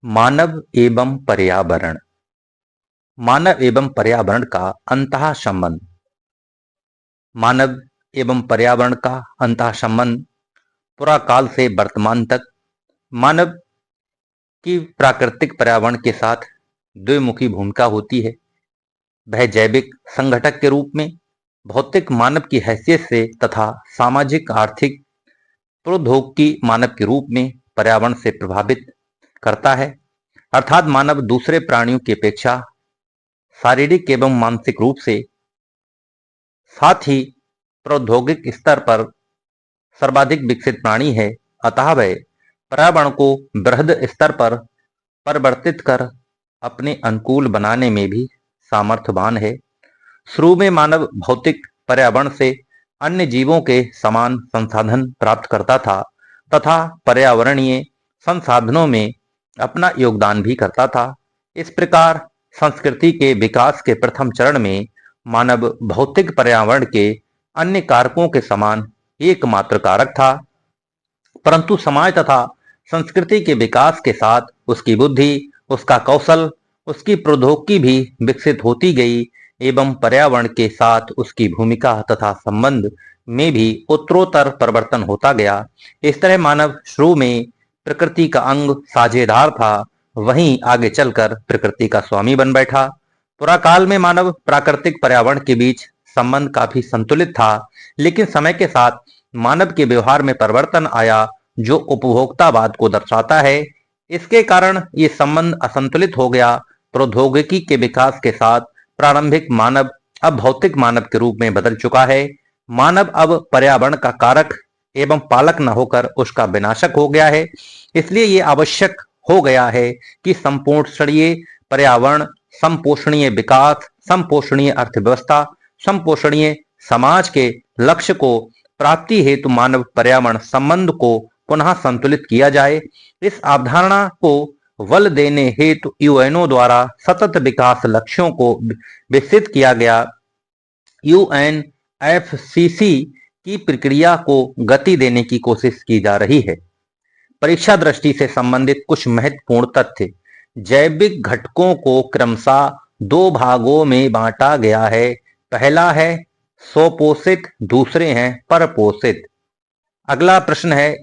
मानव एवं पर्यावरण। मानव एवं पर्यावरण का अंतः संबंध। मानव एवं पर्यावरण का अंतः संबंध पुराकाल से वर्तमान तक मानव की प्राकृतिक पर्यावरण के साथ द्विमुखी भूमिका होती है। वह जैविक संघटक के रूप में, भौतिक मानव की हैसियत से तथा सामाजिक आर्थिक प्रौद्योगिकी मानव के रूप में पर्यावरण से प्रभावित करता है। अर्थात मानव दूसरे प्राणियों की अपेक्षा शारीरिक एवं मानसिक रूप से, साथ ही प्रौद्योगिक स्तर पर सर्वाधिक विकसित प्राणी है। अतः वह पर्यावरण को बृहद स्तर पर परिवर्तित कर अपने अनुकूल बनाने में भी सामर्थ्यवान है। शुरू में मानव भौतिक पर्यावरण से अन्य जीवों के समान संसाधन प्राप्त करता था तथा पर्यावरणीय संसाधनों में अपना योगदान भी करता था। इस प्रकार संस्कृति के विकास के प्रथम चरण में मानव भौतिक पर्यावरण के अन्य कारकों के समान एकमात्र कारक था। परंतु समाज तथा संस्कृति के विकास के साथ उसकी बुद्धि, उसका कौशल, उसकी प्रौद्योगिकी भी विकसित होती गई एवं पर्यावरण के साथ उसकी भूमिका तथा संबंध में भी उत्तरोत्तर परिवर्तन होता गया। इस तरह मानव शुरू में प्रकृति का अंग साझेदार था, वहीं आगे चलकर प्रकृति का स्वामी बन बैठा। पुराकाल में मानव प्राकृतिक पर्यावरण के बीच संबंध काफी संतुलित था, लेकिन समय के साथ मानव के व्यवहार में परिवर्तन आया जो उपभोक्तावाद को दर्शाता है। इसके कारण ये संबंध असंतुलित हो गया। प्रौद्योगिकी के विकास के साथ प्रारंभिक मानव अब भौतिक मानव के रूप में बदल चुका है। मानव अब पर्यावरण का कारक एवं पालक न होकर उसका विनाशक हो गया है। इसलिए ये आवश्यक हो गया है कि संपोषणीय पर्यावरण, संपोषणीय विकास, संपोषणीय अर्थव्यवस्था, संपोषणीय समाज के लक्ष्य को प्राप्ति हेतु मानव पर्यावरण संबंध को पुनः संतुलित किया जाए। इस अवधारणा को बल देने हेतु यूएनओ द्वारा सतत विकास लक्ष्यों को विकसित किया गया। यूएनएफसीसी की प्रक्रिया को गति देने की कोशिश की जा रही है। परीक्षा दृष्टि से संबंधित कुछ महत्वपूर्ण तथ्य। जैविक घटकों को क्रमशः दो भागों में बांटा गया है। पहला है स्वपोषित, दूसरे हैं परपोषित। अगला प्रश्न है,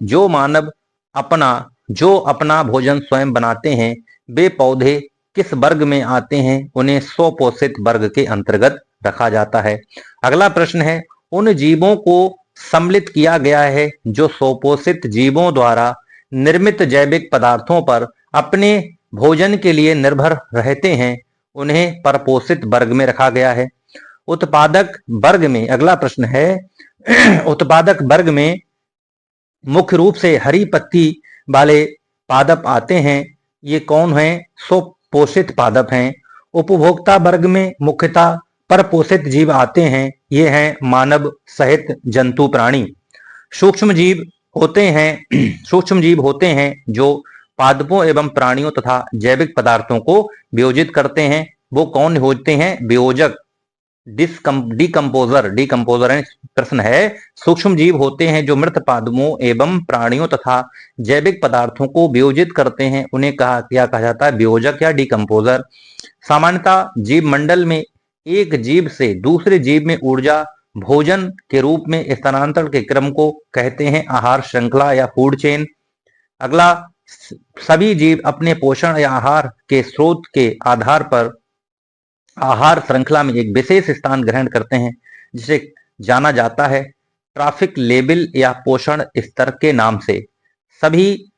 जो अपना भोजन स्वयं बनाते हैं वे पौधे किस वर्ग में आते हैं? उन्हें स्वपोषित वर्ग के अंतर्गत रखा जाता है। अगला प्रश्न है, उन जीवों को सम्मिलित किया गया है जो स्वपोषित जीवों द्वारा निर्मित जैविक पदार्थों पर अपने भोजन के लिए निर्भर रहते हैं, उन्हें परपोषित वर्ग में रखा गया है। उत्पादक वर्ग में अगला प्रश्न है उत्पादक वर्ग में मुख्य रूप से हरी पत्ती वाले पादप आते हैं। ये कौन हैं? स्वपोषित पादप हैं। उपभोक्ता वर्ग में मुख्यतः परपोषित जीव आते हैं। ये हैं मानव सहित जंतु प्राणी। सूक्ष्म जीव होते हैं जो पादपों एवं प्राणियों तथा जैविक पदार्थों को वियोजित करते हैं। वो कौन होते हैं? वियोजक, डिकम्पोजर। प्रश्न है, सूक्ष्म जीव होते हैं जो मृत पादपों एवं प्राणियों तथा जैविक पदार्थों को वियोजित करते हैं, उन्हें क्या कहा जाता है? वियोजक या डिकम्पोजर। सामान्यतः जीव मंडल में एक जीव से दूसरे जीव में ऊर्जा भोजन के रूप में स्थानांतरण के क्रम को कहते हैं आहार श्रृंखला या फूड चेन। अगला, सभी जीव अपने पोषण या आहार के स्रोत के आधार पर आहार श्रृंखला में एक विशेष स्थान ग्रहण करते हैं, जिसे जाना जाता है ट्रॉफिक लेवल या पोषण स्तर के नाम से। सभी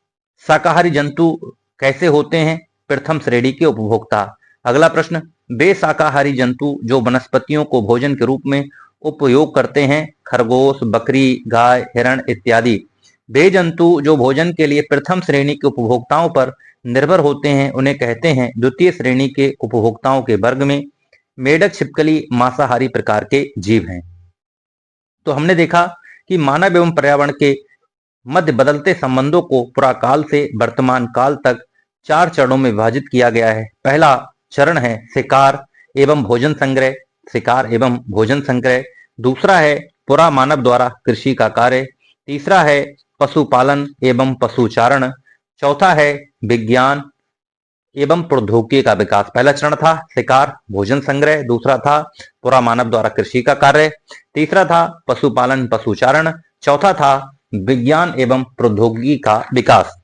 शाकाहारी जंतु कैसे होते हैं? प्रथम श्रेणी के उपभोक्ता। अगला प्रश्न, वे शाकाहारी जंतु जो वनस्पतियों को भोजन के रूप में उपयोग करते हैं, खरगोश, बकरी, गाय, हिरण इत्यादि। वे जंतु जो भोजन के लिए प्रथम श्रेणी के उपभोक्ताओं पर निर्भर होते हैं, उन्हें कहते हैं द्वितीय श्रेणी के उपभोक्ताओं के वर्ग में। मेढक, छिपकली मांसाहारी प्रकार के जीव हैं। तो हमने देखा कि मानव एवं पर्यावरण के मध्य बदलते संबंधों को पुराकाल से वर्तमान काल तक 4 चरणों में विभाजित किया गया है। पहला चरण है शिकार एवं भोजन संग्रह। दूसरा है पुरा मानव द्वारा कृषि का कार्य। तीसरा है पशुपालन एवं पशुचारण। चौथा है विज्ञान एवं प्रौद्योगिकी का विकास। पहला चरण था शिकार भोजन संग्रह, दूसरा था पुरा मानव द्वारा कृषि का कार्य, तीसरा था पशुपालन पशुचारण, चौथा था विज्ञान एवं प्रौद्योगिकी का विकास।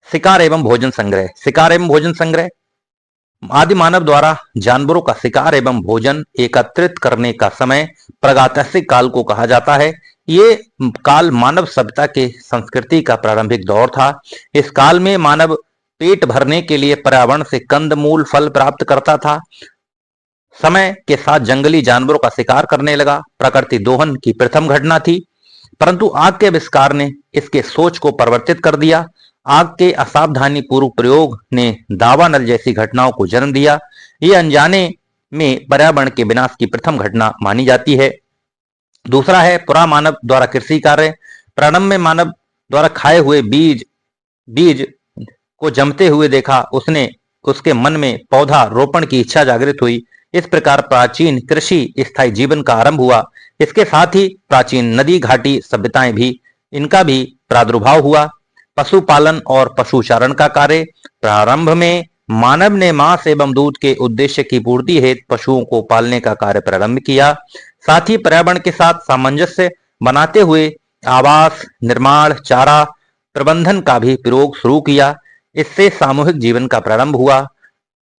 शिकार एवं भोजन संग्रह। शिकार एवं भोजन संग्रह आदि मानव द्वारा जानवरों का शिकार एवं भोजन एकत्रित करने का समय प्रागैतिहासिक काल को कहा जाता है। ये काल मानव सभ्यता के संस्कृति का प्रारंभिक दौर था। इस काल में मानव पेट भरने के लिए पर्यावरण से कंदमूल फल प्राप्त करता था। समय के साथ जंगली जानवरों का शिकार करने लगा। प्रकृति दोहन की प्रथम घटना थी, परंतु आग के आविष्कार ने इसके सोच को परिवर्तित कर दिया। आग के असावधानी पूर्वक प्रयोग ने दावा नल जैसी घटनाओं को जन्म दिया। ये अनजाने में पर्यावरण के विनाश की प्रथम घटना मानी जाती है। दूसरा है पुरा मानव द्वारा कृषि कार्य। प्रारंभ में मानव द्वारा खाए हुए बीज बीज को जमते हुए देखा। उसने उसके मन में पौधा रोपण की इच्छा जागृत हुई। इस प्रकार प्राचीन कृषि स्थायी जीवन का आरंभ हुआ। इसके साथ ही प्राचीन नदी घाटी सभ्यताएं भी इनका भी प्रादुर्भाव हुआ। पशुपालन और पशुचारण का कार्य। प्रारंभ में मानव ने मांस एवं दूध के उद्देश्य की पूर्ति हेतु पशुओं को पालने का कार्य प्रारंभ किया। साथ ही पर्यावरण के साथ सामंजस्य बनाते हुए आवास निर्माण चारा प्रबंधन का भी प्रयोग शुरू किया। इससे सामूहिक जीवन का प्रारंभ हुआ।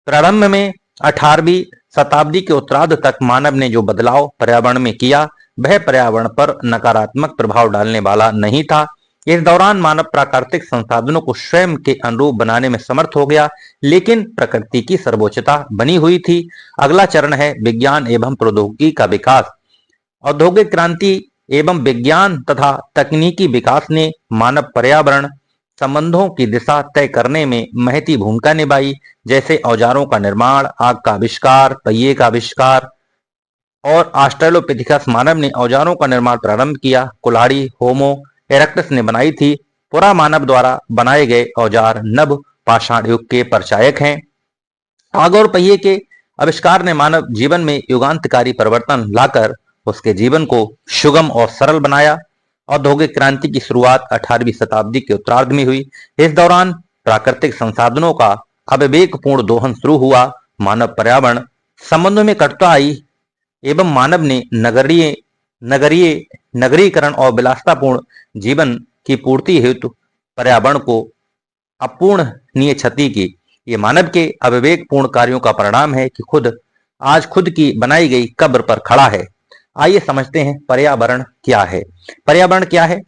प्रारंभ में 18वीं शताब्दी के उत्तरार्ध तक मानव ने जो बदलाव पर्यावरण में किया वह पर्यावरण पर नकारात्मक प्रभाव डालने वाला नहीं था। इस दौरान मानव प्राकृतिक संसाधनों को स्वयं के अनुरूप बनाने में समर्थ हो गया, लेकिन प्रकृति की सर्वोच्चता बनी हुई थी। अगला चरण है विज्ञान एवं प्रौद्योगिकी का विकास। औद्योगिक क्रांति एवं विज्ञान तथा तकनीकी विकास ने मानव पर्यावरण संबंधों की दिशा तय करने में महती भूमिका निभाई। जैसे औजारों का निर्माण, आग का आविष्कार, पहिए का आविष्कार और ऑस्ट्रेलोपिथेकस मानव ने औजारों का निर्माण प्रारंभ किया। कुल्हाड़ी होमो इरेक्टस ने बनाई थी। पुरा मानव द्वारा बनाए गए औजार नभ पाषाण युग के परिचायक हैं। आग और पहिए के आविष्कार ने मानव जीवन में युगांतकारी परिवर्तन लाकर उसके जीवन को सुगम और सरल बनाया। औद्योगिक क्रांति की शुरुआत 18वीं शताब्दी के उत्तरार्ध में हुई। इस दौरान प्राकृतिक संसाधनों का अविवेकपूर्ण दोहन शुरू हुआ। मानव पर्यावरण संबंधों में कटुता आई एवं मानव ने नगरीकरण और विलासतापूर्ण जीवन की पूर्ति हेतु पर्यावरण को अपूर्णनीय क्षति की। ये मानव के अविवेकपूर्ण कार्यों का परिणाम है कि आज खुद की बनाई गई कब्र पर खड़ा है। आइए समझते हैं पर्यावरण क्या है। पर्यावरण क्या है?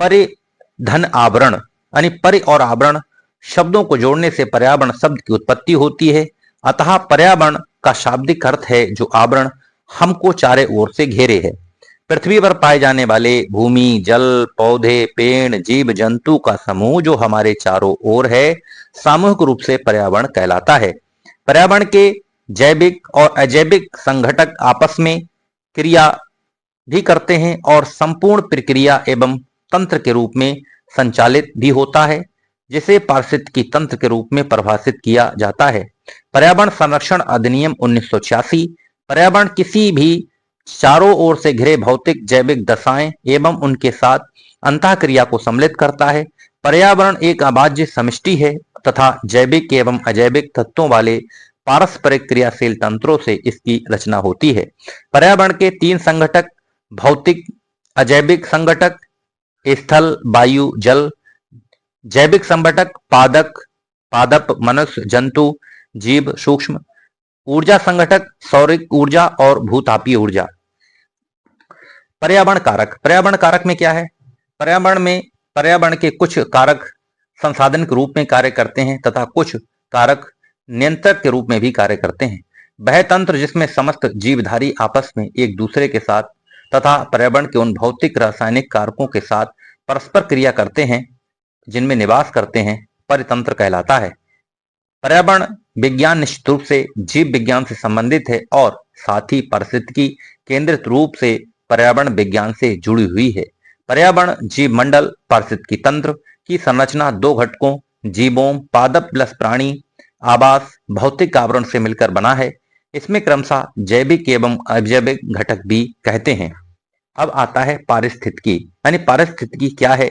परिधन आवरण यानी परि और आवरण शब्दों को जोड़ने से पर्यावरण शब्द की उत्पत्ति होती है। अतः पर्यावरण का शाब्दिक अर्थ है जो आवरण हमको चारे ओर से घेरे है। पृथ्वी पर पाए जाने वाले भूमि जल पौधे पेड़ जीव जंतु का समूह जो हमारे चारों ओर है सामूहिक रूप से पर्यावरण कहलाता है। पर्यावरण के जैविक और अजैविक संघटक आपस में क्रिया भी करते हैं और संपूर्ण प्रक्रिया एवं तंत्र के रूप में संचालित भी होता है, जिसे पारिस्थितिकी तंत्र के रूप में परिभाषित किया जाता है। पर्यावरण संरक्षण अधिनियम 1986 पर्यावरण किसी भी चारों ओर से घिरे भौतिक जैविक दशाएं एवं उनके साथ अंतःक्रिया को सम्मिलित करता है। पर्यावरण एक अबाध्य समष्टि है तथा जैविक एवं अजैविक तत्वों वाले पारस्परिक क्रियाशील तंत्रों से इसकी रचना होती है। पर्यावरण के 3 संघटक भौतिक अजैविक संघटक स्थल वायु जल, जैविक संघटक पादप मनुष्य जंतु जीव सूक्ष्म, ऊर्जा संघटक सौरिक ऊर्जा और भूतापीय ऊर्जा। पर्यावरण कारक में क्या है? पर्यावरण के कुछ कारक संसाधन के रूप में कार्य करते हैं तथा कुछ कारक नियंत्रक के रूप में भी कार्य करते हैं। वह तंत्र जिसमें समस्त जीवधारी आपस में एक दूसरे के साथ तथा पर्यावरण के उन भौतिक रासायनिक कारकों के साथ परस्पर क्रिया करते हैं जिनमें निवास करते हैं, परितंत्र कहलाता है। पर्यावरण विज्ञान निश्चित रूप से जीव विज्ञान से संबंधित है और साथ ही पारिस्थितिकी केंद्रित रूप से पर्यावरण विज्ञान से जुड़ी हुई है। पर्यावरण जीव मंडल पारिस्थितिकी तंत्र की संरचना 2 घटकों जीवों पादप प्लस प्राणी आवास भौतिक आवरण से मिलकर बना है। इसमें क्रमशः जैविक एवं अजैविक घटक भी कहते हैं। अब आता है पारिस्थितिकी यानी पारिस्थितिकी क्या है?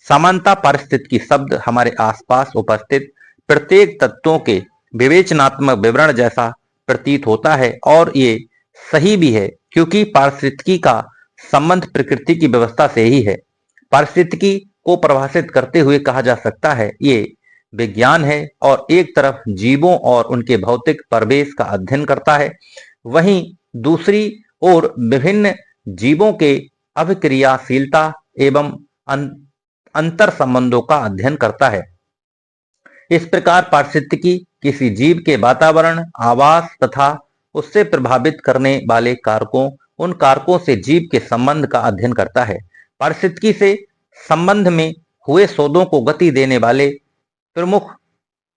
सामान्यतः पारिस्थितिकी शब्द हमारे आसपास उपस्थित प्रत्येक तत्वों के विवेचनात्मक विवरण जैसा प्रतीत होता है, और ये सही भी है, क्योंकि पारिस्थितिकी का संबंध प्रकृति की व्यवस्था से ही है। पारिस्थितिकी को परिभाषित करते हुए कहा जा सकता है, ये विज्ञान है और एक तरफ जीवों और उनके भौतिक परिवेश का अध्ययन करता है, वहीं दूसरी ओर विभिन्न जीवों के अभिक्रियाशीलता एवं अंतर संबंधों का अध्ययन करता है। इस प्रकार पारिस्थितिकी किसी जीव के वातावरण, आवास तथा उससे प्रभावित करने वाले कारकों, उन कारकों से जीव के संबंध का अध्ययन करता है। पारिस्थितिकी से संबंध में हुए शोधों को गति देने वाले प्रमुख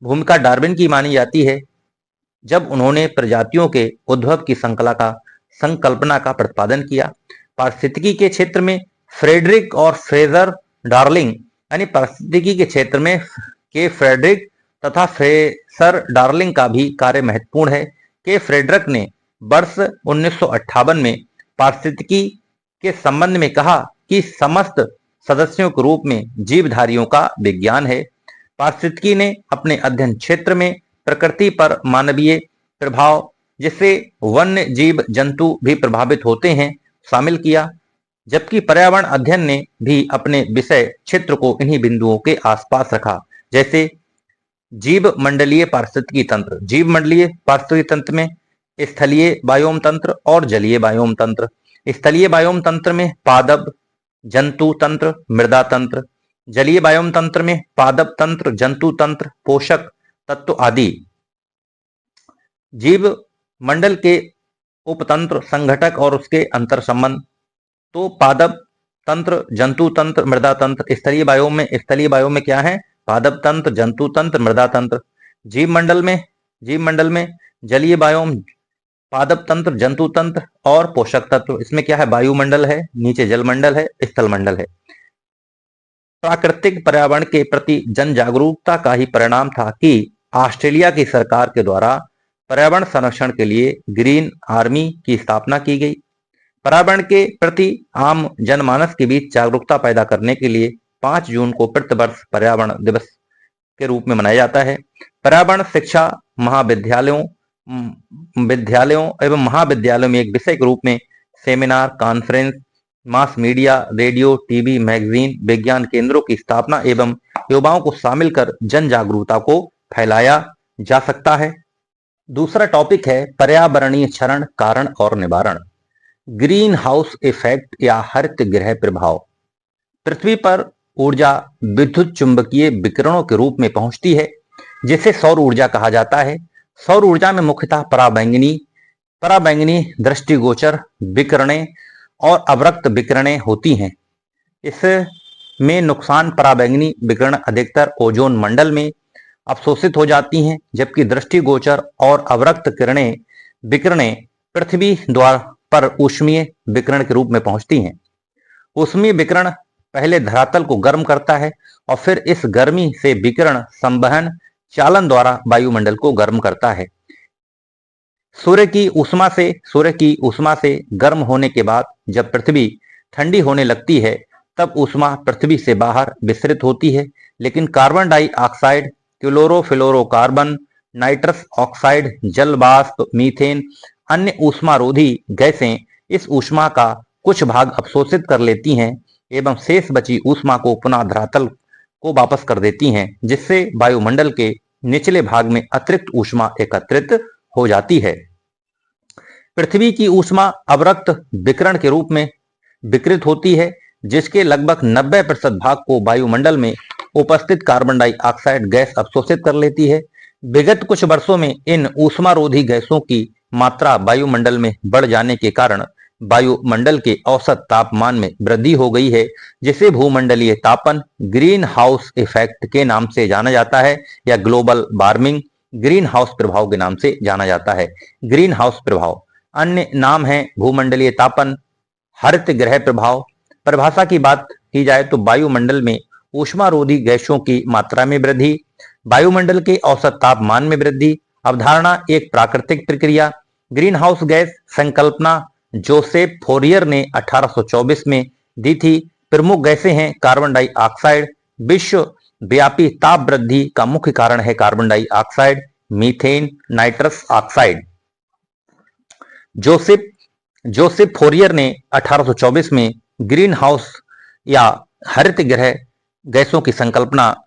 भूमिका डार्विन की मानी जाती है, जब उन्होंने प्रजातियों के उद्भव की संकल्पना का प्रतिपादन किया। पारिस्थितिकी के क्षेत्र में फ्रेडरिक और फ्रेजर डार्लिंग, यानी पारिस्थितिकी के क्षेत्र में के फ्रेडरिक तथा फ्रेजर डार्लिंग का भी कार्य महत्वपूर्ण है। के फ्रेडरिक ने वर्ष 1958 में पारिस्थितिकी के संबंध में कहा कि समस्त सदस्यों के रूप में जीवधारियों का विज्ञान है। पारिस्थितिकी ने अपने अध्ययन क्षेत्र में प्रकृति पर मानवीय प्रभाव, जिससे वन्य जीव जंतु भी प्रभावित होते हैं, शामिल किया, जबकि पर्यावरण अध्ययन ने भी अपने विषय क्षेत्र को इन्हीं बिंदुओं के आसपास रखा, जैसे जीव मंडलीय पारिस्थितिकी तंत्र। जीव मंडलीय पारिस्थितिकी तंत्र में स्थलीय बायोम तंत्र और जलीय बायोम तंत्र। स्थलीय बायोम तंत्र में पादप, जंतु तंत्र, मृदा तंत्र। जलीय बायोम तंत्र में पादप तंत्र, जंतु तंत्र, पोषक तत्व आदि। जीव मंडल के उपतंत्र, संघटक और उसके अंतर संबंध। तो पादप तंत्र, जंतु तंत्र, मृदा तंत्र। स्थलीय बायोम में क्या है? पादप तंत्र, जंतु तंत्र, मृदा तंत्र। जीव मंडल में जलीय बायोम, पादप तंत्र, जंतु तंत्र और पोषक तत्व। इसमें क्या है? वायुमंडल है, नीचे जलमंडल है, स्थल मंडल है। प्राकृतिक पर्यावरण के प्रति जन जागरूकता का ही परिणाम था कि ऑस्ट्रेलिया की सरकार के द्वारा पर्यावरण संरक्षण के लिए ग्रीन आर्मी की स्थापना की गई। पर्यावरण के प्रति आम जनमानस के बीच जागरूकता पैदा करने के लिए 5 जून को प्रतिवर्ष पर्यावरण दिवस के रूप में मनाया जाता है। पर्यावरण शिक्षा विद्यालयों एवं महाविद्यालयों में एक विषय के रूप में seminar, conference, mass media, radio, TV, magazine, विज्ञान केंद्रों की स्थापना एवं युवाओं को शामिल कर जन जागरूकता को फैलाया जा सकता है। दूसरा टॉपिक है पर्यावरणीय क्षरण, कारण और निवारण। ग्रीन हाउस इफेक्ट या हरित गृह प्रभाव। पृथ्वी पर ऊर्जा विद्युत चुंबकीय विकिरणों के रूप में पहुंचती है, जिसे सौर ऊर्जा कहा जाता है। सौर ऊर्जा में मुख्यतः पराबैंगनी दृष्टिगोचर विकिरणें और अवरक्त विकिरणें होती हैं। इसमें नुकसान पराबैंगनी विकिरण अधिकतर ओजोन मंडल में अवशोषित हो जाती हैं, जबकि दृष्टिगोचर और अवरक्त विकिरणें पृथ्वी द्वार पर ऊष्मीय विकिरण के रूप में पहुंचती हैं। ऊष्मीय विकिरण पहले धरातल को गर्म करता है और फिर इस गर्मी से विकिरण संवहन चालन द्वारा वायुमंडल को गर्म करता है। सूर्य की ऊष्मा से गर्म होने के बाद जब पृथ्वी ठंडी होने लगती है, तब ऊष्मा पृथ्वी से बाहर विसरित होती है, लेकिन carbon dioxide, chlorofluorocarbon, nitrous oxide, जल वाष्प, मीथेन, अन्य ऊष्मारोधी गैसें इस ऊष्मा का कुछ भाग अवशोषित कर लेती हैं एवं शेष बची ऊष्मा को पुनः धरातल को वापस कर देती हैं, जिससे वायुमंडल के निचले भाग में अतिरिक्त ऊष्मा एकत्रित हो जाती है। पृथ्वी की ऊष्मा अवरक्त विकिरण के रूप में विकृत होती है, जिसके लगभग 90% भाग को वायुमंडल में उपस्थित कार्बन डाइऑक्साइड गैस अवशोषित कर लेती है। विगत कुछ वर्षों में इन ऊष्मारोधी गैसों की मात्रा वायुमंडल में बढ़ जाने के कारण वायुमंडल के औसत तापमान में वृद्धि हो गई है, जिसे भूमंडलीय तापन, ग्रीन हाउस इफेक्ट के नाम से जाना जाता है, या ग्लोबल वार्मिंग, ग्रीन हाउस प्रभाव के नाम से जाना जाता है। ग्रीन हाउस प्रभाव अन्य नाम है भूमंडलीय तापन, हरित गृह प्रभाव। परिभाषा की बात की जाए तो वायुमंडल में ऊष्मारोधी गैसों की मात्रा में वृद्धि, वायुमंडल के औसत तापमान में वृद्धि। अवधारणा एक प्राकृतिक प्रक्रिया। ग्रीन हाउस गैस संकल्पना जोसेफ फोरियर ने 1824 में दी थी। प्रमुख गैसें हैं कार्बन डाइऑक्साइड, विश्व व्यापी ताप वृद्धि का मुख्य कारण है carbon dioxide, methane, nitrous oxide. Joseph Joseph Fourier ने 1824 में ग्रीन हाउस या हरित गृह गैसों की संकल्पना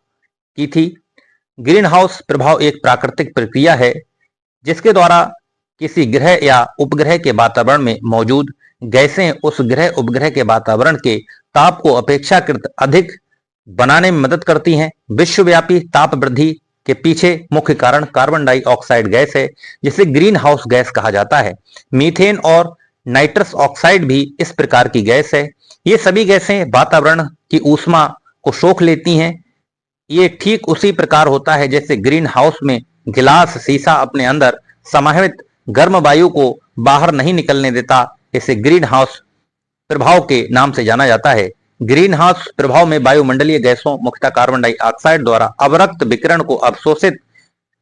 की थी। ग्रीन हाउस प्रभाव एक प्राकृतिक प्रक्रिया है जिसके द्वारा किसी ग्रह या उपग्रह के वातावरण में मौजूद गैसें उस ग्रह उपग्रह के वातावरण के ताप को अपेक्षाकृत अधिक बनाने में मदद करती हैं। विश्वव्यापी ताप वृद्धि के पीछे मुख्य कारण कार्बन डाइऑक्साइड गैस है, जिसे ग्रीन हाउस गैस कहा जाता है। मीथेन और नाइट्रस ऑक्साइड भी इस प्रकार की गैस है। ये सभी गैसें वातावरण की ऊष्मा को सोख लेती हैं। ये ठीक उसी प्रकार होता है जैसे ग्रीन हाउस में गिलास शीशा अपने अंदर समाहित गर्म वायु को बाहर नहीं निकलने देता। इसे ग्रीन हाउस प्रभाव के नाम से जाना जाता है। ग्रीन हाउस प्रभाव में वायुमंडलीय गैसों मुख्यतः कार्बन डाइऑक्साइड द्वारा अवरक्त विकिरण को अवशोषित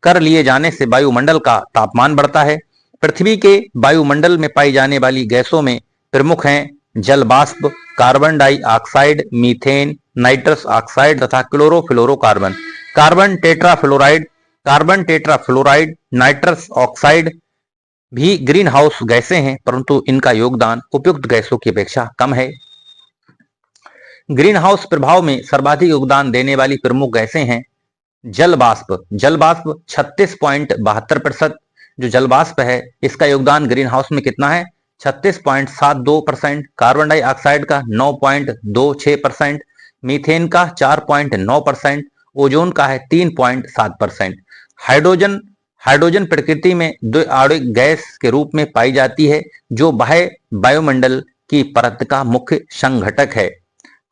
कर लिए जाने से वायुमंडल का तापमान बढ़ता है। पृथ्वी के वायुमंडल में पाई जाने वाली गैसों में प्रमुख हैं जल वाष्प, carbon dioxide, methane, nitrous oxide तथा chlorofluorocarbon. Carbon tetrafluoride, nitrous oxide भी ग्रीन हाउस गैसें हैं, परंतु इनका योगदान उपयुक्त गैसों की अपेक्षा कम है। ग्रीन हाउस प्रभाव में सर्वाधिक योगदान देने वाली प्रमुख गैसें हैं जल वाष्प 36.72%। जो जल वाष्प है इसका योगदान ग्रीन हाउस में कितना है? 36.72%। कार्बन डाइऑक्साइड का 9.26%, मीथेन का 4.9%, ओजोन का है 3.7%। हाइड्रोजन प्रकृति में द्विआण्विक गैस के रूप में पाई जाती है जो बाह्य वायुमंडल की परत का मुख्य संघटक है।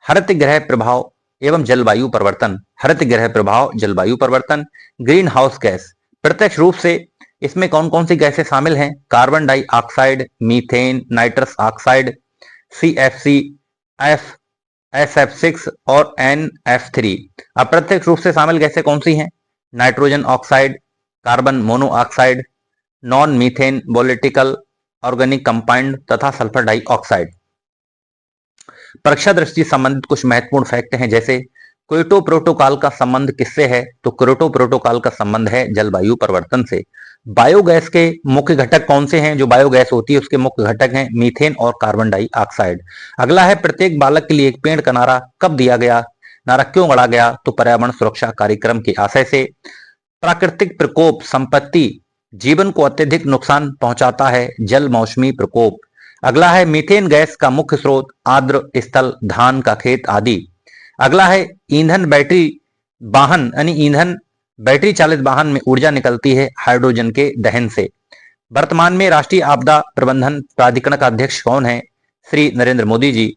हरित गृह प्रभाव एवं जलवायु परिवर्तन। हरित गृह प्रभाव, जलवायु परिवर्तन। ग्रीन हाउस गैस प्रत्यक्ष रूप से इसमें कौन कौन सी गैसें शामिल हैं? Carbon dioxide, methane, nitrous oxide, CFC, SF6 और NF3। अप्रत्यक्ष रूप से शामिल गैसें कौन सी हैं? Nitrogen oxide, carbon monoxide, non methane volatile organic compound तथा सल्फर डाइऑक्साइड। परीक्षा दृष्टि संबंधित कुछ महत्वपूर्ण फैक्ट हैं, जैसे क्योटो प्रोटोकॉल का संबंध किससे है? तो क्योटो प्रोटोकॉल का संबंध है जलवायु परिवर्तन से। बायोगैस के मुख्य घटक कौन से हैं? जो बायोगैस होती है उसके मुख्य घटक हैं मीथेन और कार्बन डाइऑक्साइड। अगला है प्रत्येक बालक के लिए एक पेड़ का नारा कब दिया गया? नारा क्यों गढ़ा गया? तो पर्यावरण सुरक्षा कार्यक्रम के आशय से। प्राकृतिक प्रकोप संपत्ति जीवन को अत्यधिक नुकसान पहुंचाता है, जल मौसमी प्रकोप। अगला है मीथेन गैस का मुख्य स्रोत आर्द्र स्थल, धान का खेत आदि। अगला है ईंधन बैटरी वाहन यानी ईंधन बैटरी चालित वाहन में ऊर्जा निकलती है हाइड्रोजन के दहन से। वर्तमान में राष्ट्रीय आपदा प्रबंधन प्राधिकरण का अध्यक्ष कौन है? श्री नरेंद्र मोदी जी।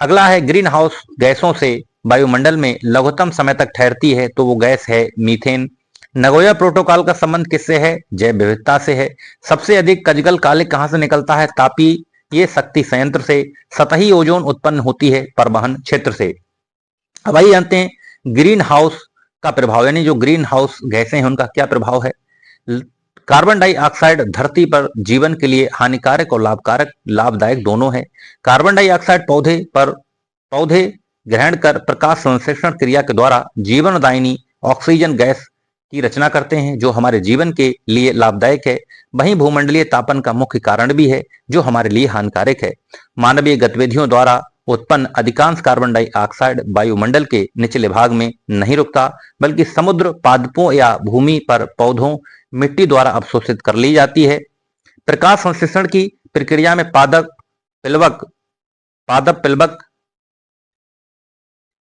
अगला है ग्रीन हाउस गैसों से वायुमंडल में लघुतम समय तक ठहरती है, तो वो गैस है मीथेन। नगोया प्रोटोकॉल का संबंध किससे है? जैव विविधता से है। सबसे अधिक कजगल कालिक कहां से निकलता है? तापीय शक्ति संयंत्र से। सतही ओजोन उत्पन्न होती है परिवहन क्षेत्र से। अब आइए जानते हैं ग्रीन हाउस का प्रभाव, यानी जो ग्रीन हाउस गैसें हैं उनका क्या प्रभाव है। कार्बन डाइऑक्साइड धरती पर जीवन के लिए हानिकारक और लाभदायक दोनों है। कार्बन डाइऑक्साइड पौधे ग्रहण कर प्रकाश संश्लेषण क्रिया के द्वारा जीवनदायिनी ऑक्सीजन गैस की रचना करते हैं जो हमारे जीवन के लिए लाभदायक है। वहीं भूमंडलीय तापन का मुख्य कारण भी है जो हमारे लिए हानिकारक है। मानवीय गतिविधियों द्वारा उत्पन्न अधिकांश कार्बन डाइऑक्साइड वायुमंडल के निचले भाग में नहीं रुकता, बल्कि समुद्र पादपों या भूमि पर पौधों मिट्टी द्वारा अवशोषित कर ली जाती है। प्रकाश संश्लेषण की प्रक्रिया में पादप पिलवक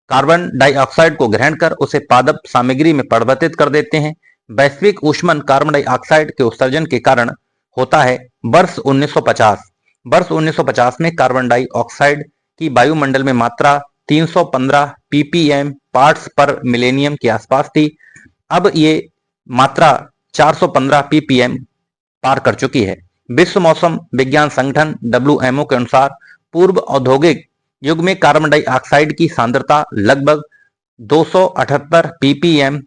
कार्बन डाइऑक्साइड को ग्रहण कर उसे पादप सामग्री में परिवर्तित कर देते हैं। वैश्विक ऊष्मन कार्बन डाइऑक्साइड के उत्सर्जन के कारण होता है। वर्ष 1950 में कार्बन डाइऑक्साइड की वायुमंडल में मात्रा 315 ppm पार्ट्स पर मिलेनियम के आसपास थी। अब ये मात्रा 415 ppm पार कर चुकी है। विश्व मौसम विज्ञान संगठन WMO के अनुसार पूर्व औद्योगिक युग में कार्बन डाइऑक्साइड की सांद्रता लगभग 278 ppm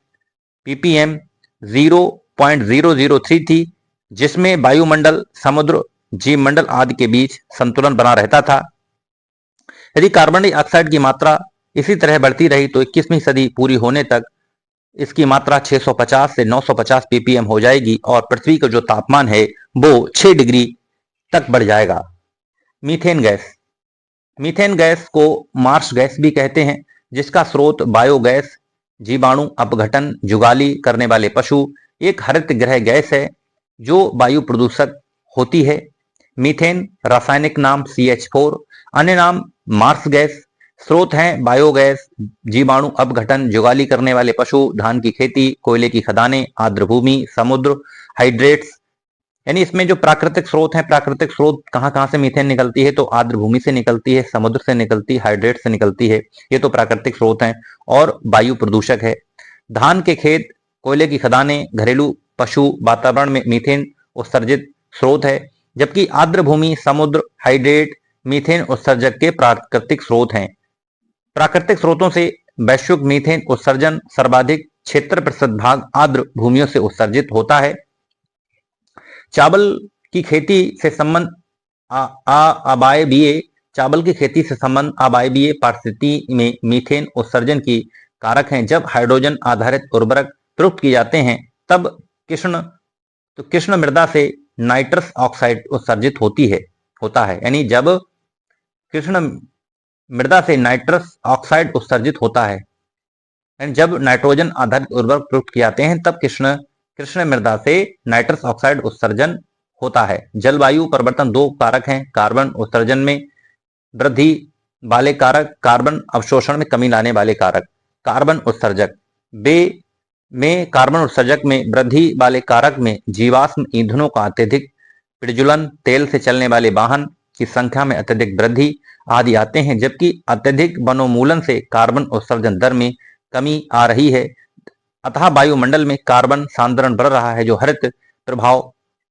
0.003 थी, जिसमें वायुमंडल, समुद्र, जीवमंडल आदि के बीच संतुलन बना रहता था। यदि कार्बन डाइऑक्साइड की मात्रा इसी तरह बढ़ती रही तो 21वीं सदी पूरी होने तक इसकी मात्रा 650 से 950 ppm हो जाएगी और पृथ्वी का जो तापमान है वो 6 डिग्री तक बढ़ जाएगा। Methane gas. मीथेन गैस को मार्श गैस भी कहते हैं, जिसका स्रोत बायोगैस, जीवाणु अपघटन, जुगाली करने वाले पशु, एक हरित गृह गैस है जो वायु प्रदूषक होती है। मीथेन रासायनिक नाम CH4, अन्य नाम मार्स गैस। स्रोत हैं बायोगैस, जीवाणु अपघटन, जुगाली करने वाले पशु, धान की खेती, कोयले की खदानें, आर्द्र भूमि, समुद्र, हाइड्रेट्स। यानी इसमें जो प्राकृतिक स्रोत हैं, प्राकृतिक स्रोत कहाँ कहाँ से मीथेन निकलती है, तो आर्द्र भूमि से निकलती है, समुद्र से निकलती है, हाइड्रेट से निकलती है। ये तो प्राकृतिक स्रोत हैं और वायु प्रदूषक है। धान के खेत, कोयले की खदानें, घरेलू पशु, वातावरण में मीथेन उत्सर्जित स्रोत है, जबकि आर्द्र भूमि, समुद्र, हाइड्रेट मीथेन उत्सर्जक के प्राकृतिक स्रोत हैं। प्राकृतिक स्रोतों से वैश्विक मीथेन उत्सर्जन सर्वाधिक 76% भाग आर्द्र भूमियों से उत्सर्जित होता है। चावल की खेती से संबंध अवायवीय चावल की खेती से संबंध अवायवीय परिस्थिति में मीथेन उत्सर्जन की कारक हैं। जब हाइड्रोजन आधारित उर्वरक प्रयुक्त किए जाते हैं तब कृष्ण मृदा से नाइट्रस ऑक्साइड उत्सर्जित होता है। यानी जब कृष्ण मृदा से नाइट्रस ऑक्साइड उत्सर्जित होता है, यानी जब नाइट्रोजन आधारित उर्वरक प्रयुक्त किए जाते हैं तब कृष्ण मृदा से नाइट्रस ऑक्साइड उत्सर्जन होता है। जलवायु परिवर्तन दो कारक हैं, कार्बन उत्सर्जन में वृद्धि वाले कारक, कार्बन अवशोषण में कमी लाने वाले कारक। कार्बन उत्सर्जक कार्बन उत्सर्जक में वृद्धि वाले कारक में जीवाश्म ईंधनों का अत्यधिक प्रज्वलन, तेल से चलने वाले वाहन की संख्या में अत्यधिक वृद्धि आदि आते हैं, जबकि अत्यधिक वनोन्मूलन से कार्बन उत्सर्जन दर में कमी आ रही है। अतः वायुमंडल में कार्बन सांद्रण बढ़ रहा है, जो हरित प्रभाव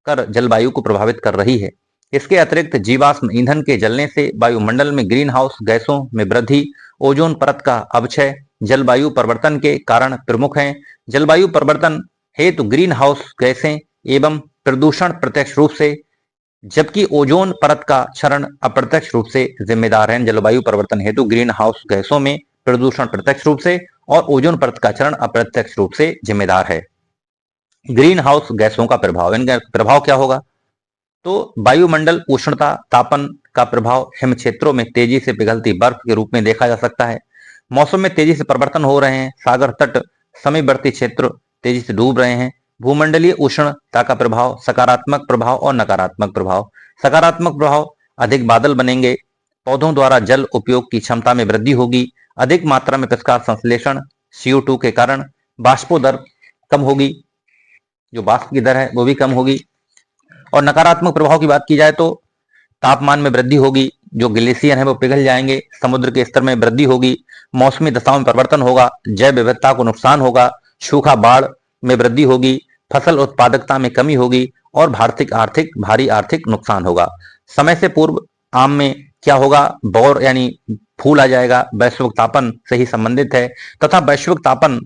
कर जलवायु को प्रभावित कर रही है। इसके अतिरिक्त जीवाश्म ईंधन के जलने से वायुमंडल में ग्रीन हाउस गैसों में वृद्धि, ओजोन परत का अपक्षय जलवायु परिवर्तन के कारण प्रमुख हैं। जलवायु परिवर्तन हेतु ग्रीन हाउस गैसें एवं प्रदूषण प्रत्यक्ष रूप से, जबकि ओजोन परत का क्षरण अप्रत्यक्ष रूप से जिम्मेदार है। जलवायु परिवर्तन हेतु ग्रीन हाउस गैसों में प्रदूषण प्रत्यक्ष रूप से और ओजोन परत का क्षरण अप्रत्यक्ष रूप से जिम्मेदार है। ग्रीन हाउस गैसों का प्रभाव, इनका प्रभाव क्या होगा, तो वायुमंडल उष्णता तापन का प्रभाव हिम क्षेत्रों में तेजी से पिघलती बर्फ के रूप में देखा जा सकता है। मौसम में तेजी से परिवर्तन हो रहे हैं, सागर तट समीपवर्ती क्षेत्र तेजी से डूब रहे हैं। भूमंडलीय उष्णता का प्रभाव, सकारात्मक प्रभाव और नकारात्मक प्रभाव। सकारात्मक प्रभाव, अधिक बादल बनेंगे, पौधों द्वारा जल उपयोग की क्षमता में वृद्धि होगी, अधिक मात्रा में प्रकाश संश्लेषण CO2 के कारण बाष्पो दर कम होगी, जो वाष्प की दर है वो भी कम होगी। और नकारात्मक प्रभाव की बात की जाए तो तापमान में वृद्धि होगी, जो ग्लेशियर है वो पिघल जाएंगे, समुद्र के स्तर में वृद्धि होगी, मौसमी दशाओं में परिवर्तन होगा, जैव विविधता को नुकसान होगा, सूखा बाढ़ में वृद्धि होगी, फसल उत्पादकता में कमी होगी और भारी आर्थिक नुकसान होगा। समय से पूर्व आम में क्या होगा, बौर यानी फूल आ जाएगा, वैश्विक तापन से ही संबंधित है तथा वैश्विक तापन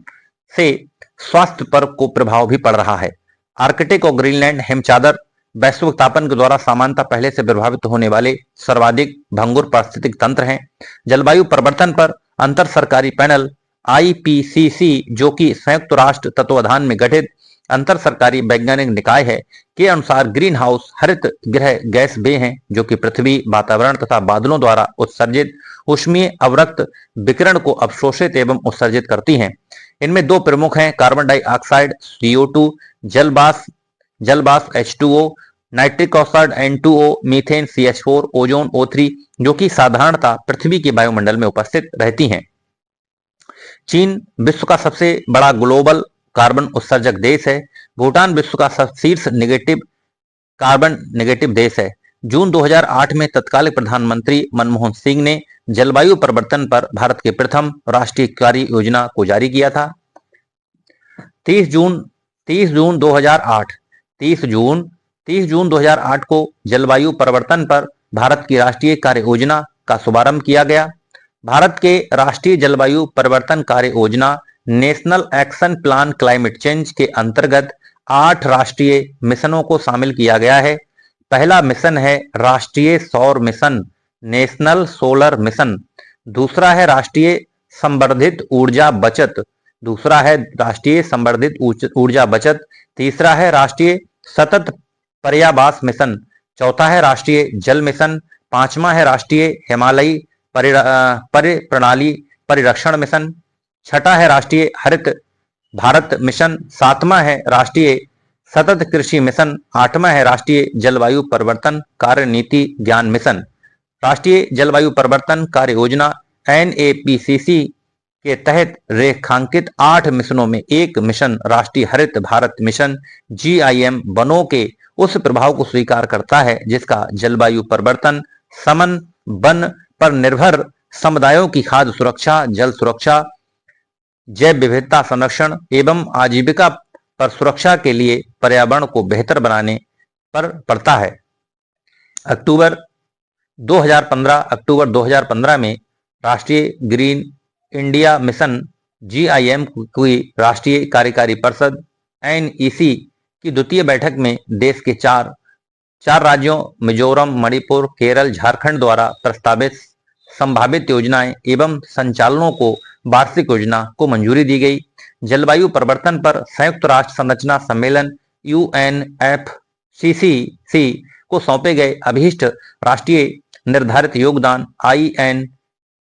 से स्वास्थ्य पर को प्रभाव भी पड़ रहा है। आर्कटिक और ग्रीनलैंड हिमचादर वैश्विक तापन के द्वारा सामान्यतः पहले से प्रभावित होने वाले सर्वाधिक भंगुर पारिस्थितिक तंत्र हैं। जलवायु परिवर्तन पर अंतर सरकारी पैनल IPCC, जो कि संयुक्त राष्ट्र तत्वावधान में गठित अंतर सरकारी वैज्ञानिक निकाय है, के अनुसार ग्रीन हाउस हरित गृह गैस वे हैं जो कि पृथ्वी, वातावरण तथा बादलों द्वारा उत्सर्जित ऊष्मीय अवरक्त विकिरण को अवशोषित एवं उत्सर्जित करती हैं। इनमें दो प्रमुख हैं, कार्बन डाइऑक्साइड CO2, जलवाष्प H2O, nitric oxide N2O, methane CH4, ozone O3, जो कि साधारणतः पृथ्वी के वायुमंडल में उपस्थित रहती हैं। चीन विश्व का सबसे बड़ा ग्लोबल कार्बन उत्सर्जक देश है। भूटान विश्व का शीर्ष कार्बन नेगेटिव देश है। जून 2008 में तत्कालीन प्रधानमंत्री मनमोहन सिंह ने जलवायु परिवर्तन पर भारत के प्रथम राष्ट्रीय कार्य योजना को जारी किया था। 30 जून 2008 को जलवायु परिवर्तन पर भारत की राष्ट्रीय कार्य योजना का शुभारंभ किया गया। भारत के राष्ट्रीय जलवायु परिवर्तन कार्य योजना national action plan climate change के अंतर्गत 8 राष्ट्रीय मिशनों को शामिल किया गया है। पहला मिशन है राष्ट्रीय सौर मिशन, नेशनल सोलर मिशन। दूसरा है राष्ट्रीय संवर्धित ऊर्जा बचत, दूसरा है राष्ट्रीय संवर्धित ऊर्जा बचत, तीसरा है राष्ट्रीय सतत पर्यावास मिशन, चौथा है राष्ट्रीय जल मिशन, पांचवा है राष्ट्रीय हिमालयी परिप्रणाली परिरक्षण मिशन, छठा है राष्ट्रीय हरित भारत मिशन, सातवां है राष्ट्रीय सतत कृषि मिशन, आठवां है राष्ट्रीय जलवायु परिवर्तन कार्य नीति ज्ञान मिशन। राष्ट्रीय जलवायु परिवर्तन कार्य योजना NAPCC के तहत रेखांकित 8 मिशनों में एक मिशन राष्ट्रीय हरित भारत मिशन GIM वनों के उस प्रभाव को स्वीकार करता है जिसका जलवायु परिवर्तन समन वन पर निर्भर समुदायों की खाद्य सुरक्षा, जल सुरक्षा, जैव विविधता संरक्षण एवं आजीविका पर सुरक्षा के लिए पर्यावरण को बेहतर बनाने पर पड़ता है। अक्टूबर 2015 में राष्ट्रीय ग्रीन इंडिया मिशन GIM की राष्ट्रीय कार्यकारी परिषद NEC की द्वितीय बैठक में देश के चार राज्यों मिजोरम, मणिपुर, केरल, झारखंड द्वारा प्रस्तावित संभावित योजनाएं एवं संचालनों को वार्षिक योजना को मंजूरी दी गई। जलवायु परिवर्तन पर संयुक्त राष्ट्र संरचना सम्मेलन UNFCCC को सौंपे गए अभीष्ट राष्ट्रीय निर्धारित योगदान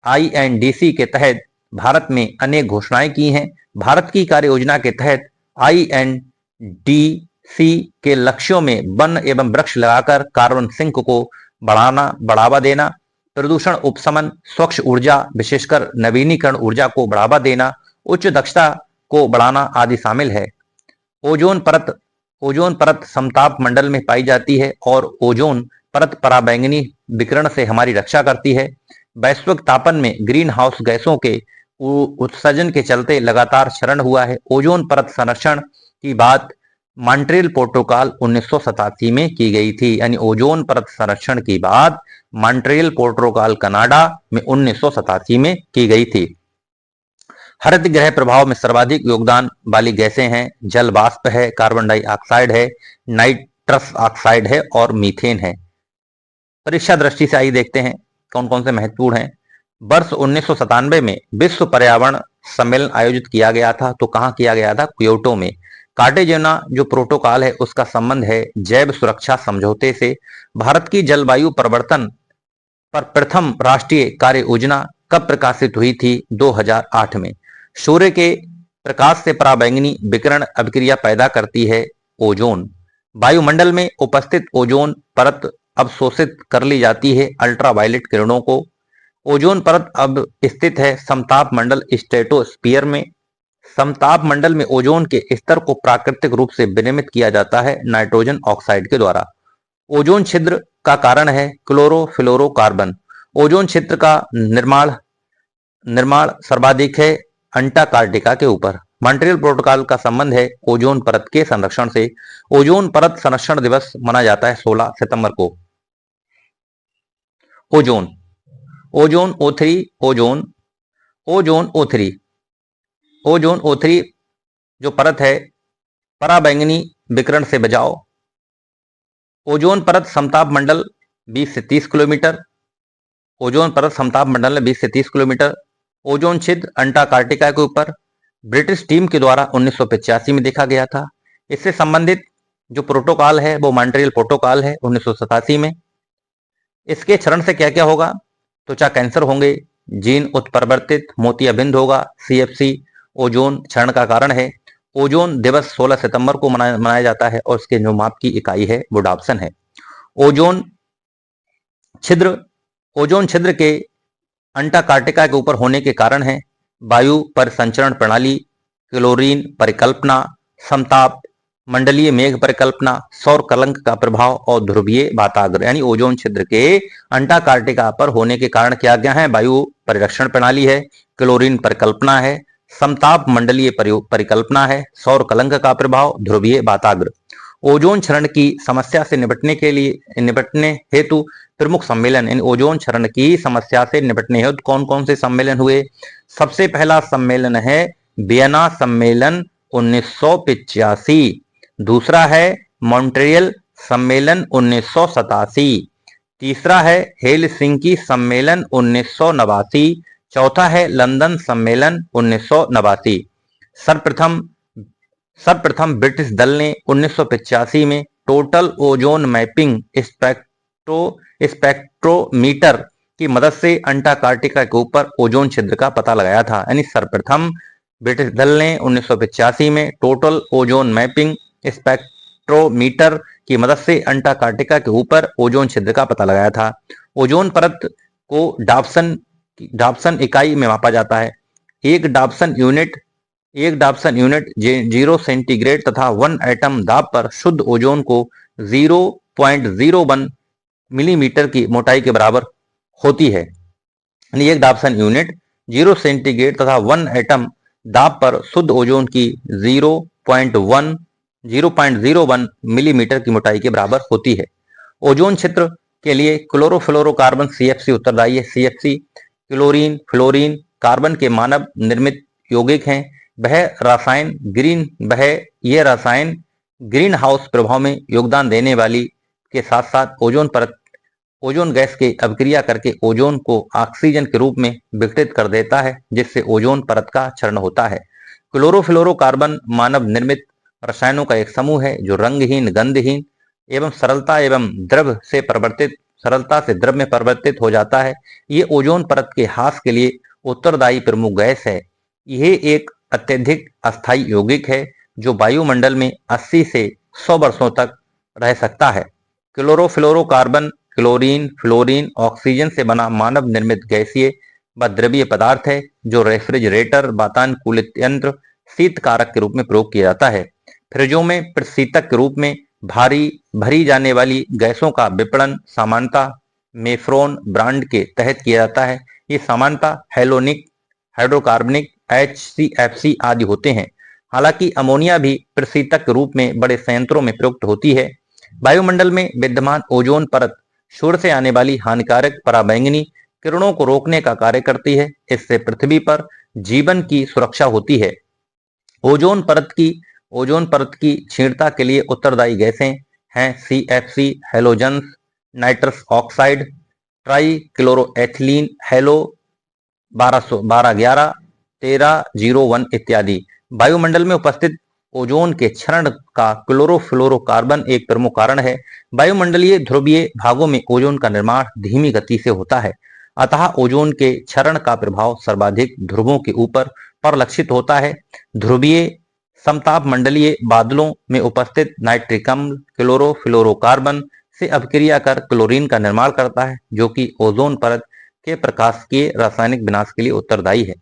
INDC के तहत भारत में अनेक घोषणाएं की हैं। भारत की कार्य योजना के तहत INDC के लक्ष्यों में वन एवं वृक्ष लगाकर कार्बन सिंक को बढ़ावा देना, प्रदूषण उपशमन, स्वच्छ ऊर्जा विशेषकर नवीनीकरण ऊर्जा को बढ़ावा देना, उच्च दक्षता को बढ़ाना आदि शामिल है। ओजोन परत समताप मंडल में पाई जाती है और ओजोन परत पराबैंगनी विकिरण से हमारी रक्षा करती है। वैश्विक तापन में ग्रीन हाउस गैसों के उत्सर्जन के चलते लगातार क्षरण हुआ है। ओजोन परत संरक्षण की बात मॉन्ट्रियल प्रोटोकॉल 1987 में की गई थी, यानी ओजोन परत संरक्षण की बात मॉन्ट्रियल प्रोटोकॉल कनाडा में 1987 में की गई थी। हरित गृह प्रभाव में सर्वाधिक योगदान वाली गैसें हैं जल वाष्प है, कार्बन डाइऑक्साइड है, नाइट्रस ऑक्साइड है और मीथेन है। परीक्षा दृष्टि से आइए देखते हैं कौन कौन से महत्वपूर्ण हैं। वर्ष 1997 में विश्व पर्यावरण सम्मेलन आयोजित किया गया था, तो कहां किया गया था? क्योटो में। कार्टेजेना जो प्रोटोकॉल है उसका संबंध है जैव सुरक्षा समझौते से। भारत की जलवायु परिवर्तन पर प्रथम राष्ट्रीय कार्य योजना कब प्रकाशित हुई थी? 2008 में। सूर्य के प्रकाश से पराबैंगनी विकिरण अभिक्रिया पैदा करती है ओजोन। वायुमंडल में उपस्थित ओजोन परत अवशोषित कर ली जाती है अल्ट्रावायलेट किरणों को। ओजोन परत अब स्थित है समताप मंडल स्ट्रेटोस्फीयर में। समताप मंडल में ओजोन के स्तर को प्राकृतिक रूप से विनियमित किया जाता है नाइट्रोजन ऑक्साइड के द्वारा। ओजोन छिद्र का कारण है क्लोरोफ्लोरोकार्बन। ओजोन छिद्र का निर्माण सर्वाधिक है अंटार्कटिका के ऊपर। मॉन्ट्रियल प्रोटोकॉल का संबंध है ओजोन परत के संरक्षण से। ओजोन परत संरक्षण दिवस मनाया जाता है 16 सितंबर को। ओजोन O3 जो परत है पराबैंगनी विकिरण से बचाओ। ओजोन परत समताप मंडल 20 से 30 किलोमीटर। ओजोन परत समताप मंडल में 20 से 30 किलोमीटर। ओजोन छिद्र अंटार्कटिका के ऊपर ब्रिटिश टीम के द्वारा 1985 में देखा गया था। इससे संबंधित जो प्रोटोकॉल है वो मॉन्ट्रियल प्रोटोकॉल है 1987 में। इसके क्षरण से क्या क्या होगा? त्वचा कैंसर होंगे, जीन उत्परिवर्तित मोतियाबिंद होगा, CFC ओजोन क्षरण का कारण है। ओजोन दिवस 16 सितंबर को मनाया जाता है और उसके जो माप की इकाई है वो डाप्सन है। ओजोन छिद्र के अंटार्कटिका के ऊपर होने के कारण है वायु परिसंचरण प्रणाली, क्लोरीन परिकल्पना, समताप मंडलीय मेघ परिकल्पना, सौर कलंक का प्रभाव और ध्रुवीय वाताग्र। यानी ओजोन छिद्र के अंटार्कटिका पर होने के कारण क्या क्या है? वायु परिरक्षण प्रणाली है, क्लोरीन परिकल्पना है, समताप मंडलीय परिकल्पना है, सौर कलंक का प्रभाव, ध्रुवीय वाताग्र। ओजोन क्षरण की समस्या से निपटने हेतु प्रमुख सम्मेलन, इन ओजोन क्षरण की समस्या से निपटने हेतु कौन कौन से सम्मेलन हुए? सबसे पहला सम्मेलन है वियना सम्मेलन 1985। दूसरा है मॉन्ट्रियल सम्मेलन 1987। तीसरा है हेलसिंकी सम्मेलन 1989। चौथा है लंदन सम्मेलन 1989। सर्वप्रथम ब्रिटिश दल ने 1985 में टोटल ओजोन मैपिंग स्पेक्ट्रोमीटर की मदद से अंटार्कटिका के ऊपर ओजोन छिद्र का पता लगाया था। यानी सर्वप्रथम ब्रिटिश दल ने 1985 में टोटल ओजोन मैपिंग स्पेक्ट्रोमीटर की मदद से अंटार्कटिका के ऊपर ओजोन छिद्र का पता लगाया था। ओजोन परत को डाप्सन इकाई में मापा जाता है। एक डाप्सन यूनिट 0 सेंटीग्रेड तथा 1 एटम दाब पर शुद्ध ओजोन को 0.01 मिलीमीटर की मोटाई के बराबर होती है। यानी एक डाप्सन यूनिट 0 सेंटीग्रेड तथा 1 एटम दाब पर शुद्ध ओजोन की 0.01 मिलीमीटर की मोटाई के बराबर होती है। ओजोन क्षेत्र के लिए क्लोरोफ्लोरोकार्बन CFC उत्तरदायी है। CFC क्लोरीन फ्लोरीन कार्बन के मानव निर्मित यौगिक हैं। यह रसायन ग्रीन हाउस प्रभाव में योगदान देने वाली के साथ साथ ओजोन गैस के अभिक्रिया करके ओजोन को ऑक्सीजन के रूप में विघटित कर देता है, जिससे ओजोन परत का क्षरण होता है। क्लोरोफ्लोरोकार्बन मानव निर्मित रसायनों का एक समूह है जो रंगहीन, गंधहीन एवं सरलता से द्रव में परिवर्तित हो जाता है। ये ओजोन परत के ह्रास के लिए उत्तरदायी प्रमुख गैस है। यह एक अत्यधिक अस्थायी यौगिक है जो वायुमंडल में 80 से 100 वर्षों तक रह सकता है। क्लोरोफ्लोरोकार्बन क्लोरीन फ्लोरीन ऑक्सीजन से बना मानव निर्मित गैसीय व द्रवीय पदार्थ है जो रेफ्रिजरेटर, वातानुकूलित यंत्र, शीत कारक के रूप में प्रयोग किया जाता है। फ्रिजों में प्रशीतक के रूप में भरी जाने वाली गैसों का विपणन सामान्यतः मेफ्रॉन ब्रांड के तहत किया जाता है। ये सामान्यतः हेलोनिक, हाइड्रोकार्बनिक, HCFC आदि होते हैं। हालांकि अमोनिया भी प्रशीतक के रूप में बड़े संयंत्रों में प्रयुक्त होती है। वायुमंडल में विद्यमान ओजोन परत सूर्य से आने वाली हानिकारक पराबैंगनी किरणों को रोकने का कार्य करती है। इससे पृथ्वी पर जीवन की सुरक्षा होती है। ओजोन परत की क्षीणता के लिए उत्तरदायी गैसें हैं CFC halogens, nitrous oxide, trichloroethylene, hello 1211, 1301 इत्यादि। वायुमंडल में उपस्थित ओजोन के क्षरण का क्लोरोफ्लोरोकार्बन एक प्रमुख कारण है। वायुमंडलीय ध्रुवीय भागों में ओजोन का निर्माण धीमी गति से होता है, अतः ओजोन के क्षरण का प्रभाव सर्वाधिक ध्रुवों के ऊपर परिलक्षित होता है। ध्रुवीय समताप मंडलीय बादलों में उपस्थित नाइट्रिक अम्ल क्लोरोफ्लोरोकार्बन से अभिक्रिया कर क्लोरीन का निर्माण करता है, जो कि ओजोन परत के प्रकाशीय रासायनिक विनाश के लिए उत्तरदायी है।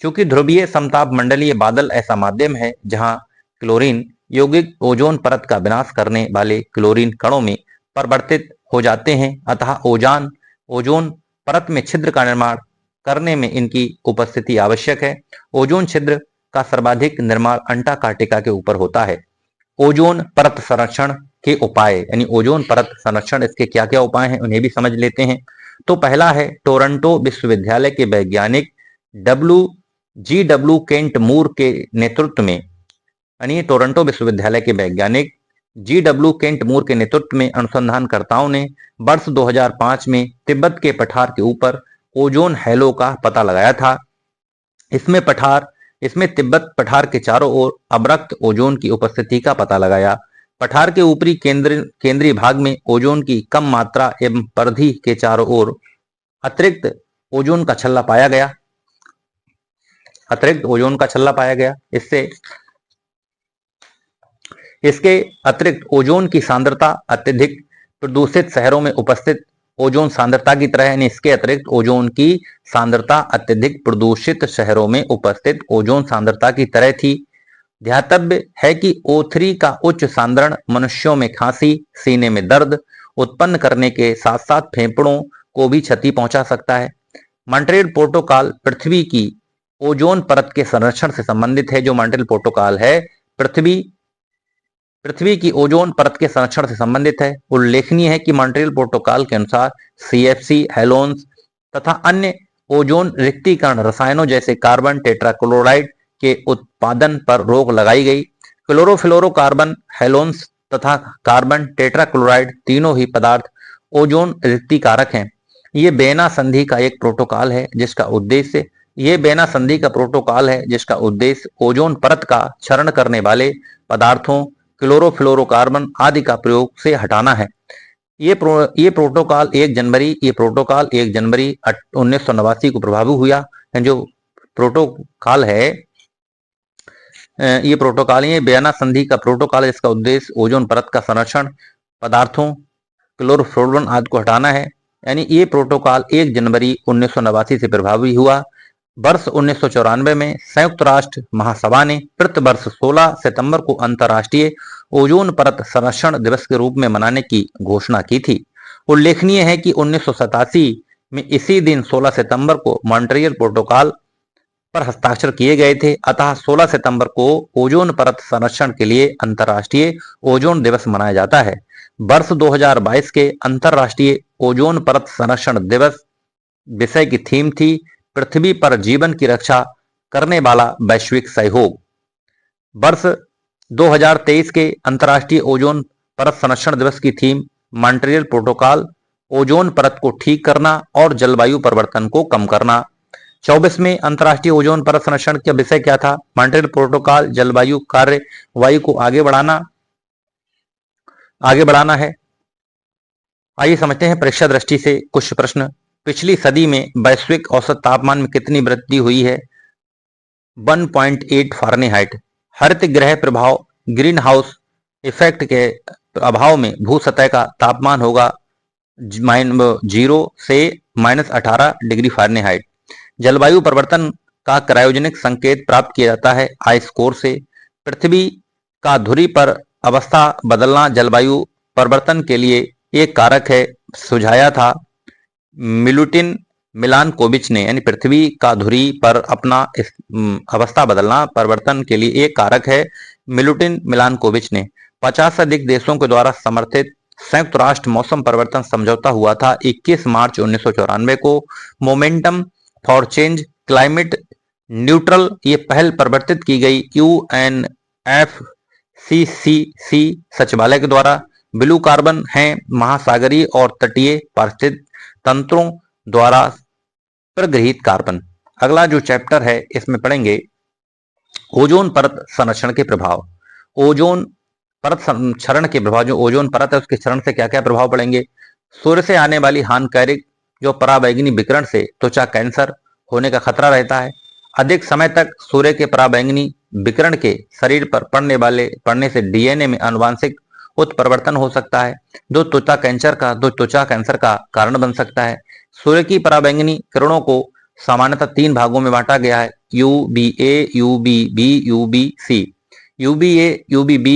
चूंकि ध्रुवीय समताप मंडलीय बादल ऐसा माध्यम है जहां क्लोरीन यौगिक ओजोन परत का विनाश करने वाले क्लोरीन कणों में परिवर्तित हो जाते हैं, अतः ओजोन परत में छिद्र का निर्माण करने में इनकी उपस्थिति आवश्यक है। ओजोन छिद्र का सर्वाधिक निर्माण अंटार्कटिका के ऊपर होता है। ओजोन परत संरक्षण के उपाय, यानी ओजोन परत संरक्षण, इसके क्या क्या उपाय हैं उन्हें भी समझ लेते हैं। तो पहला है टोरंटो विश्वविद्यालय के वैज्ञानिक GW केंट मूर के नेतृत्व में, यानी टोरंटो विश्वविद्यालय के वैज्ञानिक GW केंट मूर के नेतृत्व में अनुसंधानकर्ताओं ने वर्ष 2005 में तिब्बत के पठार के ऊपर ओजोन हैलो का पता लगाया था। इसमें तिब्बत पठार के चारों ओर अवरक्त ओजोन की उपस्थिति का पता लगाया। पठार के ऊपरी केंद्रीय भाग में ओजोन की कम मात्रा एवं परिधि के चारों ओर अतिरिक्त ओजोन का छल्ला पाया गया। इसके अतिरिक्त ओजोन की सांद्रता अत्यधिक प्रदूषित शहरों में उपस्थित ओजोन सांद्रता की तरह, यानी इसके अतिरिक्त ओजोन की सांद्रता अत्यधिक प्रदूषित शहरों में उपस्थित ओजोन सांद्रता की तरह थी। ध्यातव्य है कि O3 का उच्च सांद्रण मनुष्यों में खांसी, सीने में दर्द उत्पन्न करने के साथ साथ फेफड़ों को भी क्षति पहुंचा सकता है। मॉन्ट्रियल प्रोटोकॉल पृथ्वी की ओजोन परत के संरक्षण से संबंधित है। जो मॉन्ट्रियल प्रोटोकॉल है पृथ्वी की ओजोन परत के संरक्षण से संबंधित है। उल्लेखनीय है कि मॉन्ट्रियल प्रोटोकॉल के अनुसार CFC, हेलोन्स तथा अन्य ओजोन रिक्तीकरण रसायनों जैसे कार्बन टेट्राक्लोराइड के उत्पादन पर रोक लगाई गई। क्लोरोफ्लोरोकार्बन, हेलोन्स तथा कार्बन टेट्राक्लोराइड तीनों ही पदार्थ ओजोन रिक्तीकारक हैं। ये वियना संधि का एक प्रोटोकॉल है जिसका उद्देश्य ये बेना संधि का प्रोटोकॉल है जिसका उद्देश्य ओजोन परत का क्षरण करने वाले पदार्थों क्लोरोफ्लोरोकार्बन आदि का प्रयोग से हटाना है। ये प्रोटोकॉल 1 जनवरी 1989 को प्रभावी हुआ। जो प्रोटोकॉल है ये बेना संधि का प्रोटोकॉल है जिसका उद्देश्य ओजोन परत का संरक्षण पदार्थों क्लोरोफ्लोरोकार्बन आदि को हटाना है। यानी ये प्रोटोकॉल 1 जनवरी 1989 से प्रभावी हुआ। वर्ष 1994 में संयुक्त राष्ट्र महासभा ने प्रति वर्ष 16 सितंबर को अंतर्राष्ट्रीय ओजोन परत संरक्षण दिवस के रूप में मनाने की घोषणा की थी। उल्लेखनीय है कि 1987 में इसी दिन 16 सितंबर को मॉन्ट्रियल प्रोटोकॉल पर हस्ताक्षर किए गए थे। अतः 16 सितंबर को ओजोन परत संरक्षण के लिए अंतर्राष्ट्रीय ओजोन दिवस मनाया जाता है। वर्ष 2022 के अंतर्राष्ट्रीय ओजोन परत संरक्षण दिवस विषय की थीम थी पृथ्वी पर जीवन की रक्षा करने वाला वैश्विक सहयोग। वर्ष 2023 के अंतर्राष्ट्रीय ओजोन परत संरक्षण दिवस की थीम मॉन्ट्रियल प्रोटोकॉल ओजोन परत को ठीक करना और जलवायु परिवर्तन को कम करना। 24 में अंतर्राष्ट्रीय ओजोन परत संरक्षण का विषय क्या था? मॉन्ट्रियल प्रोटोकॉल जलवायु कार्यवाही को आगे बढ़ाना है। आइए समझते हैं परीक्षा दृष्टि से कुछ प्रश्न। पिछली सदी में वैश्विक औसत तापमान में कितनी वृद्धि हुई है? 1.8 फारेनहाइट। हरित गृह प्रभाव ग्रीन हाउस इफेक्ट के अभाव में भू सतह का तापमान होगा 0 से -18 डिग्री फारेनहाइट। जलवायु परिवर्तन का क्रायोजेनिक संकेत प्राप्त किया जाता है आइस कोर से। पृथ्वी का धुरी पर अवस्था बदलना जलवायु परिवर्तन के लिए एक कारक है, सुझाया था मिलुटिन मिलानकोविच ने। यानी पृथ्वी का धुरी पर अपना अवस्था बदलना परिवर्तन के लिए एक कारक है, मिलुटिन मिलानकोविच ने। 50 से अधिक देशों के द्वारा समर्थित संयुक्त राष्ट्र मौसम परिवर्तन समझौता हुआ था 21 मार्च 1994 को। Momentum for change climate neutral ये पहल प्रवर्तित की गई UNFCCC सचिवालय के द्वारा। ब्लू कार्बन है महासागरीय और तटीय पारिस्थितिक तंत्रों द्वारा प्रगृहित कार्बन। अगला जो चैप्टर है इसमें पढ़ेंगे ओजोन परत संरक्षण के प्रभाव। ओजोन परत क्षरण के प्रभाव, जो ओजोन परत है उसके क्षरण से क्या क्या प्रभाव पड़ेंगे? सूर्य से आने वाली हानिकारक जो पराबैंगनी विकिरण से त्वचा कैंसर होने का खतरा रहता है। अधिक समय तक सूर्य के पराबैंगनी विकिरण के शरीर पर पड़ने से DNA में आनुवांशिक उत्परिवर्तन हो सकता है जो त्वचा कैंसर का कारण बन सकता है। सूर्य की पराबैंगनी किरणों को सामान्यतः 3 भागों में बांटा गया है, UVA, UVB, UVC। UVB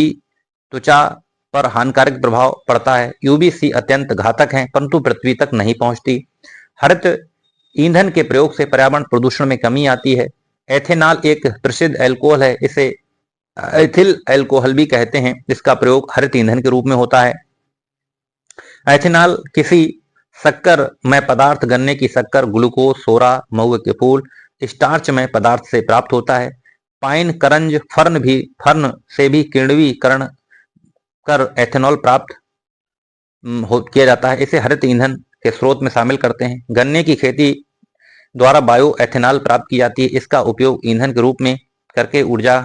त्वचा पर हानिकारक प्रभाव पड़ता है। UVC अत्यंत घातक है परंतु पृथ्वी तक नहीं पहुंचती। हरित ईंधन के प्रयोग से पर्यावरण प्रदूषण में कमी आती है। एथेनॉल एक प्रसिद्ध अल्कोहल है, इसे एथिल अल्कोहल भी कहते हैं। इसका प्रयोग हरित ईंधन के रूप में होता है। एथेनॉल किसी शक्करमय पदार्थ गन्ने की शक्कर, ग्लूकोज, सोरा, महुए के फूल, स्टार्च में पदार्थ से प्राप्त होता है। पाइन, करंज, फर्न से भी किण्वीकरण कर एथेनॉल प्राप्त किया जाता है। इसे हरित ईंधन के स्रोत में शामिल करते हैं। गन्ने की खेती द्वारा बायो एथेनॉल प्राप्त की जाती है। इसका उपयोग ईंधन के रूप में करके ऊर्जा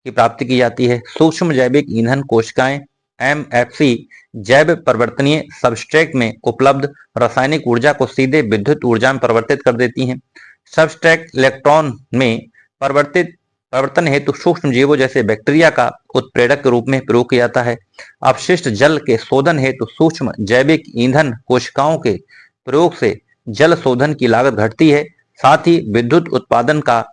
की प्राप्ति की जाती है। सूक्ष्म जैविक ईंधन कोशिकाएं MFC जैव परिवर्तनीय सबस्ट्रेट में उपलब्ध रासायनिक ऊर्जा को सीधे विद्युत ऊर्जा में परिवर्तित कर देती हैं। सबस्ट्रेट इलेक्ट्रॉन में परिवर्तन हेतु सूक्ष्म जीवों जैसे बैक्टीरिया का उत्प्रेरक के रूप में प्रयोग किया जाता है। अपशिष्ट जल के शोधन हेतु सूक्ष्म जैविक ईंधन कोशिकाओं के प्रयोग से जल शोधन की लागत घटती है। साथ ही विद्युत उत्पादन का